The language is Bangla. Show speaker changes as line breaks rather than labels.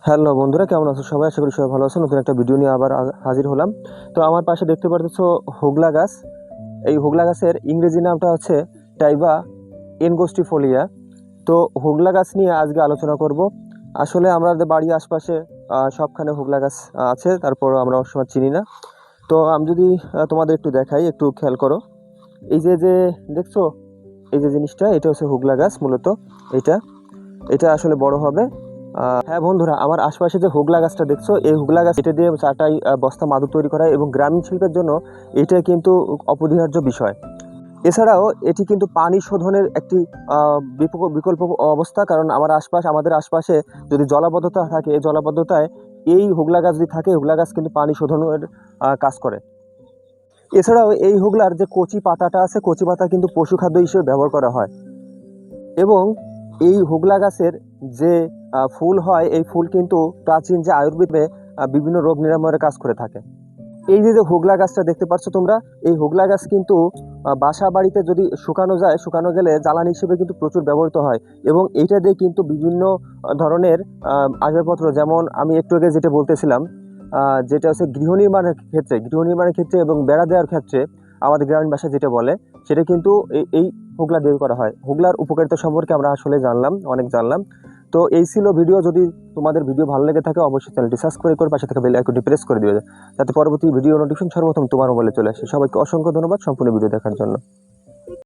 হ্যালো বন্ধুরা, কেমন আছো সবাই? আশা করি সবাই ভালো আছো। নতুন একটা ভিডিও নিয়ে আবার হাজির হলাম। তো আমার পাশে দেখতে পারতেছো হোগলা গাছ। এই হোগলা গাছের ইংরেজি নামটা হচ্ছে টাইবা এনগোস্টিফোলিয়া। তো হোগলা গাছ নিয়ে আজকে আলোচনা করব। আসলে আমাদের বাড়ির আশপাশে সবখানে হোগলা গাছ আছে, তারপর আমরা অনেক সময় চিনি না। তো আমি যদি তোমাদের একটু দেখাই, একটু খেয়াল করো। এই যে যে দেখছো, এই যে জিনিসটা, এটা হচ্ছে হোগলা গাছ মূলত। এটা এটা আসলে বড় হবে। হ্যাঁ বন্ধুরা, আমার আশপাশে যে হোগলা গাছটা দেখছো, এই হোগলা গাছ এটা দিয়ে চাটাই বস্তা মাদুর তৈরি করা হয়, এবং গ্রামীণ শিল্পের জন্য এটা কিন্তু অপরিহার্য বিষয়। এছাড়াও এটি কিন্তু পানি শোধনের একটি বিকল্প অবস্থা, কারণ আমাদের আশপাশে যদি জলাবদ্ধতা থাকে, এই জলাবদ্ধতায় এই হোগলা গাছ যদি থাকে, হোগলা গাছ কিন্তু পানি শোধনের কাজ করে। এছাড়াও এই হোগলার যে কচি পাতাটা আছে, কচি পাতা কিন্তু পশু খাদ্য হিসেবে ব্যবহার করা হয়। এবং এই হোগলা গাছের যে ফুল হয়, এই ফুল কিন্তু প্রাচীন যে আয়ুর্বেদে বিভিন্ন রোগ নিরাময়ের কাজ করে থাকে। এই যে যে হোগলা গাছটা দেখতে পাচ্ছ তোমরা, এই হোগলা গাছ কিন্তু বাসা বাড়িতে যদি শুকানো যায়, শুকানো গেলে জ্বালানি হিসেবে কিন্তু প্রচুর ব্যবহৃত হয়। এবং এইটা দিয়ে কিন্তু বিভিন্ন ধরনের আসবাবপত্র, যেমন আমি একটু আগে যেটা বলতেছিলাম, যেটা হচ্ছে গৃহ নির্মাণের ক্ষেত্রে এবং বেড়া দেওয়ার ক্ষেত্রে আমাদের গ্রামীণ ভাষায় যেটা বলে, সেটা কিন্তু এই হোগলা দিয়ে করা হয়। হোগলার উপকারিতা সম্পর্কে আমরা আসলে অনেক জানলাম। তো এই ছিল ভিডিও। যদি তোমাদের ভিডিও ভালো লেগে থাকে, অবশ্যই চ্যানেলটি সাবস্ক্রাইব করে পাশে থাকা বেল আইকনটি প্রেস করে দিবে, যাতে পরবর্তী ভিডিও নোটিফিকেশন সর্বপ্রথম তোমার মোবাইলে চলে আসে। সবাইকে অসংখ্য ধন্যবাদ সম্পূর্ণ ভিডিও দেখার জন্য।